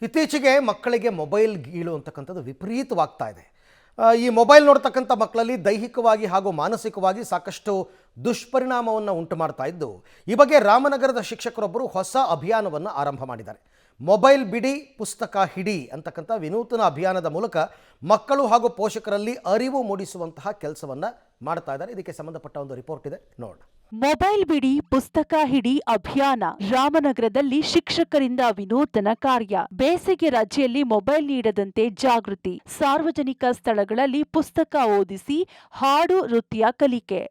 ಇತ್ತೀಚೆಗೆ ಮಕ್ಕಳಿಗೆ ಮೊಬೈಲ್ ಗೀಳು ಅಂತಕ್ಕಂಥದ್ದು ವಿಪರೀತವಾಗ್ತಾ ಇದೆ. ಈ ಮೊಬೈಲ್ ನೋಡ್ತಕ್ಕಂಥ ಮಕ್ಕಳಲ್ಲಿ ದೈಹಿಕವಾಗಿ ಹಾಗೂ ಮಾನಸಿಕವಾಗಿ ಸಾಕಷ್ಟು ದುಷ್ಪರಿಣಾಮವನ್ನು ಉಂಟು ಮಾಡ್ತಾ ಇದ್ದು, ಈ ಬಗ್ಗೆ ರಾಮನಗರದ ಶಿಕ್ಷಕರೊಬ್ಬರು ಹೊಸ ಅಭಿಯಾನವನ್ನು ಆರಂಭ ಮಾಡಿದ್ದಾರೆ. ಮೊಬೈಲ್ ಬಿಡಿ ಪುಸ್ತಕ ಹಿಡಿ ಅಂತಕ್ಕಂಥ ವಿನೂತನ ಅಭಿಯಾನದ ಮೂಲಕ ಮಕ್ಕಳು ಹಾಗೂ ಪೋಷಕರಲ್ಲಿ ಅರಿವು ಮೂಡಿಸುವಂತಹ ಕೆಲಸವನ್ನು ಮಾಡ್ತಾ ಇದ್ದಾರೆ. ಇದಕ್ಕೆ ಸಂಬಂಧಪಟ್ಟ ಒಂದು ರಿಪೋರ್ಟ್ ಇದೆ, ನೋಡೋಣ. ಮೊಬೈಲ್ ಬಿಡಿ ಪುಸ್ತಕ ಹಿಡಿ ಅಭಿಯಾನ ರಾಮನಗರದಲ್ಲಿ ಶಿಕ್ಷಕರಿಂದ ವಿನೂತನ ಕಾರ್ಯ. ಬೇಸಿಗೆ ರಜೆಯಲ್ಲಿ ಮೊಬೈಲ್ ನೀಡದಂತೆ ಜಾಗೃತಿ. ಸಾರ್ವಜನಿಕ ಸ್ಥಳಗಳಲ್ಲಿ ಪುಸ್ತಕ ಓದಿಸಿ ಹಾಡು ನೃತ್ಯ ಕಲಿಕೆ.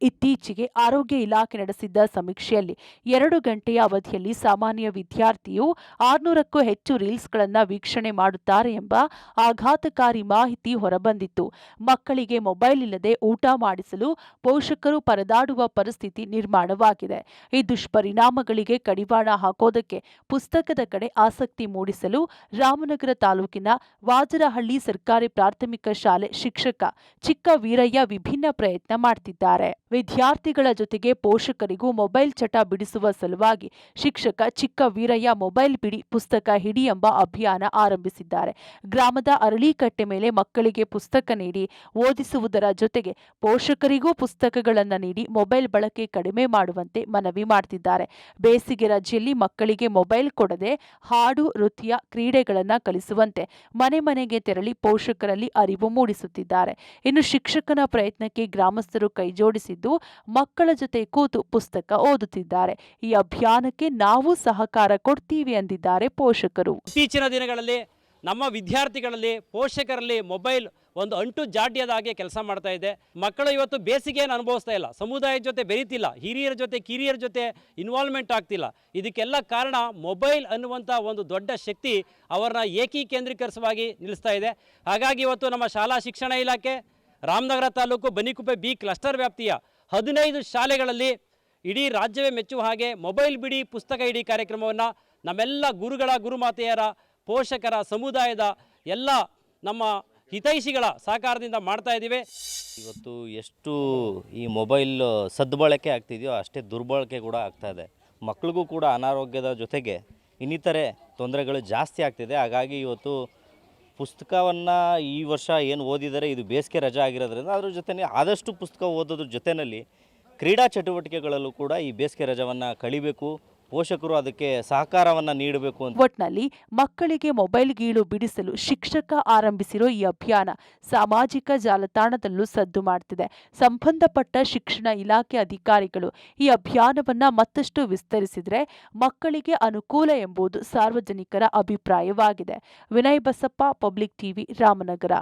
ಇತ್ತೀಚೆಗೆ ಆರೋಗ್ಯ ಇಲಾಖೆ ನಡೆಸಿದ್ದ ಸಮೀಕ್ಷೆಯಲ್ಲಿ 2 ಗಂಟೆಯ ಅವಧಿಯಲ್ಲಿ ಸಾಮಾನ್ಯ ವಿದ್ಯಾರ್ಥಿಯು 600ಕ್ಕೂ ಹೆಚ್ಚು ರೀಲ್ಸ್ಗಳನ್ನು ವೀಕ್ಷಣೆ ಮಾಡುತ್ತಾರೆ ಎಂಬ ಆಘಾತಕಾರಿ ಮಾಹಿತಿ ಹೊರಬಂದಿತ್ತು. ಮಕ್ಕಳಿಗೆ ಮೊಬೈಲ್ ಇಲ್ಲದೆ ಊಟ ಮಾಡಿಸಲು ಪೋಷಕರು ಪರದಾಡುವ ಪರಿಸ್ಥಿತಿ ನಿರ್ಮಾಣವಾಗಿದೆ. ಈ ದುಷ್ಪರಿಣಾಮಗಳಿಗೆ ಕಡಿವಾಣ ಹಾಕೋದಕ್ಕೆ ಪುಸ್ತಕದ ಕಡೆ ಆಸಕ್ತಿ ಮೂಡಿಸಲು ರಾಮನಗರ ತಾಲೂಕಿನ ವಾಜರಹಳ್ಳಿ ಸರ್ಕಾರಿ ಪ್ರಾಥಮಿಕ ಶಾಲೆ ಶಿಕ್ಷಕ ಚಿಕ್ಕ ವೀರಯ್ಯ ವಿಭಿನ್ನ ಪ್ರಯತ್ನ ಮಾಡ್ತಿದ್ದಾರೆ. ವಿದ್ಯಾರ್ಥಿಗಳ ಜೊತೆಗೆ ಪೋಷಕರಿಗೂ ಮೊಬೈಲ್ ಚಟ ಬಿಡಿಸುವ ಸಲುವಾಗಿ ಶಿಕ್ಷಕ ಚಿಕ್ಕ ವೀರಯ್ಯ ಮೊಬೈಲ್ ಬಿಡಿ ಪುಸ್ತಕ ಹಿಡಿ ಎಂಬ ಅಭಿಯಾನ ಆರಂಭಿಸಿದ್ದಾರೆ. ಗ್ರಾಮದ ಅರಳಿಕಟ್ಟೆ ಮೇಲೆ ಮಕ್ಕಳಿಗೆ ಪುಸ್ತಕ ನೀಡಿ ಓದಿಸುವುದರ ಜೊತೆಗೆ ಪೋಷಕರಿಗೂ ಪುಸ್ತಕಗಳನ್ನು ನೀಡಿ ಮೊಬೈಲ್ ಬಳಕೆ ಕಡಿಮೆ ಮಾಡುವಂತೆ ಮನವಿ ಮಾಡ್ತಿದ್ದಾರೆ. ಬೇಸಿಗೆ ರಜೆಯಲ್ಲಿ ಮಕ್ಕಳಿಗೆ ಮೊಬೈಲ್ ಕೊಡದೆ ಹಾಡು ನೃತ್ಯ ಕ್ರೀಡೆಗಳನ್ನು ಕಲಿಸುವಂತೆ ಮನೆ ಮನೆಗೆ ತೆರಳಿ ಪೋಷಕರಲ್ಲಿ ಅರಿವು ಮೂಡಿಸುತ್ತಿದ್ದಾರೆ. ಇನ್ನು ಶಿಕ್ಷಕನ ಪ್ರಯತ್ನಕ್ಕೆ ಗ್ರಾಮಸ್ಥರು ಕೈಜೋಡಿಸಿದ್ದು ಮಕ್ಕಳ ಜೊತೆ ಕೂತು ಪುಸ್ತಕ ಓದುತ್ತಿದ್ದಾರೆ. ಈ ಅಭಿಯಾನಕ್ಕೆ ನಾವು ಸಹಕಾರ ಕೊಡ್ತೀವಿ ಎಂದಿದ್ದಾರೆ ಪೋಷಕರು. ಇತ್ತೀಚಿನ ದಿನಗಳಲ್ಲಿ ನಮ್ಮ ವಿದ್ಯಾರ್ಥಿಗಳಲ್ಲಿ ಪೋಷಕರಲ್ಲಿ ಮೊಬೈಲ್ ಒಂದು ಅಂಟು ಜಾಡ್ಯದ ಹಾಗೆ ಕೆಲಸ ಮಾಡ್ತಾ ಇದೆ. ಮಕ್ಕಳು ಇವತ್ತು ಬೇಸಿಗೆಯನ್ನು ಅನುಭವಿಸ್ತಾ ಇಲ್ಲ, ಸಮುದಾಯದ ಜೊತೆ ಬೆರೀತಿಲ್ಲ, ಹಿರಿಯರ ಜೊತೆ ಕಿರಿಯರ ಜೊತೆ ಇನ್ವಾಲ್ವ್ಮೆಂಟ್ ಆಗ್ತಿಲ್ಲ. ಇದಕ್ಕೆಲ್ಲ ಕಾರಣ ಮೊಬೈಲ್ ಅನ್ನುವಂಥ ಒಂದು ದೊಡ್ಡ ಶಕ್ತಿ ಅವರನ್ನ ಏಕೀಕೇಂದ್ರೀಕರಿಸವಾಗಿ ನಿಲ್ಲಿಸ್ತಾ ಇದೆ. ಹಾಗಾಗಿ ಇವತ್ತು ನಮ್ಮ ಶಾಲಾ ಶಿಕ್ಷಣ ಇಲಾಖೆ ರಾಮನಗರ ತಾಲೂಕು ಬನ್ನಿಕುಪ್ಪೆ ಬಿ ಕ್ಲಸ್ಟರ್ ವ್ಯಾಪ್ತಿಯ 15 ಶಾಲೆಗಳಲ್ಲಿ ಇಡೀ ರಾಜ್ಯವೇ ಮೆಚ್ಚುವ ಹಾಗೆ ಮೊಬೈಲ್ ಬಿಡಿ ಪುಸ್ತಕ ಹಿಡಿ ಕಾರ್ಯಕ್ರಮವನ್ನು ನಮ್ಮೆಲ್ಲ ಗುರುಗಳ ಗುರುಮಾತೆಯರ ಪೋಷಕರ ಸಮುದಾಯದ ಎಲ್ಲ ನಮ್ಮ ಹಿತೈಷಿಗಳ ಸಹಕಾರದಿಂದ ಮಾಡ್ತಾ ಇದ್ದೀವಿ. ಇವತ್ತು ಎಷ್ಟು ಈ ಮೊಬೈಲ್ ಸದ್ಬಳಕೆ ಆಗ್ತಿದೆಯೋ ಅಷ್ಟೇ ದುರ್ಬಳಕೆ ಕೂಡ ಆಗ್ತಾ ಇದೆ. ಮಕ್ಕಳಿಗೂ ಕೂಡ ಅನಾರೋಗ್ಯದ ಜೊತೆಗೆ ಇನ್ನಿತರೆ ತೊಂದರೆಗಳು ಜಾಸ್ತಿ ಆಗ್ತಿದೆ. ಹಾಗಾಗಿ ಇವತ್ತು ಪುಸ್ತಕವನ್ನು ಈ ವರ್ಷ ಏನು ಓದಿದರೆ ಇದು ಬೇಸಿಗೆ ರಜೆ ಆಗಿರೋದ್ರಿಂದ ಅದ್ರ ಜೊತೆ ಆದಷ್ಟು ಪುಸ್ತಕ ಓದೋದ್ರ ಜೊತೆಯಲ್ಲಿ ಕ್ರೀಡಾ ಚಟುವಟಿಕೆಗಳಲ್ಲೂ ಕೂಡ ಈ ಬೇಸಿಗೆ ರಜವನ್ನು ಕಳಿಬೇಕು. ಪೋಷಕರು ಅದಕ್ಕೆ ಸಹಕಾರವನ್ನು ನೀಡಬೇಕು ಅಂತ. ಒಟ್ನಲ್ಲಿ ಮಕ್ಕಳಿಗೆ ಮೊಬೈಲ್ ಗೀಳು ಬಿಡಿಸಲು ಶಿಕ್ಷಕ ಆರಂಭಿಸಿರೋ ಈ ಅಭಿಯಾನ ಸಾಮಾಜಿಕ ಜಾಲತಾಣದಲ್ಲೂ ಸದ್ದು ಮಾಡ್ತಿದೆ. ಸಂಬಂಧಪಟ್ಟ ಶಿಕ್ಷಣ ಇಲಾಖೆ ಅಧಿಕಾರಿಗಳು ಈ ಅಭಿಯಾನವನ್ನ ಮತ್ತಷ್ಟು ವಿಸ್ತರಿಸಿದ್ರೆ ಮಕ್ಕಳಿಗೆ ಅನುಕೂಲ ಎಂಬುದು ಸಾರ್ವಜನಿಕರ ಅಭಿಪ್ರಾಯವಾಗಿದೆ. Vinay Basappa, public TV, Ramanagara.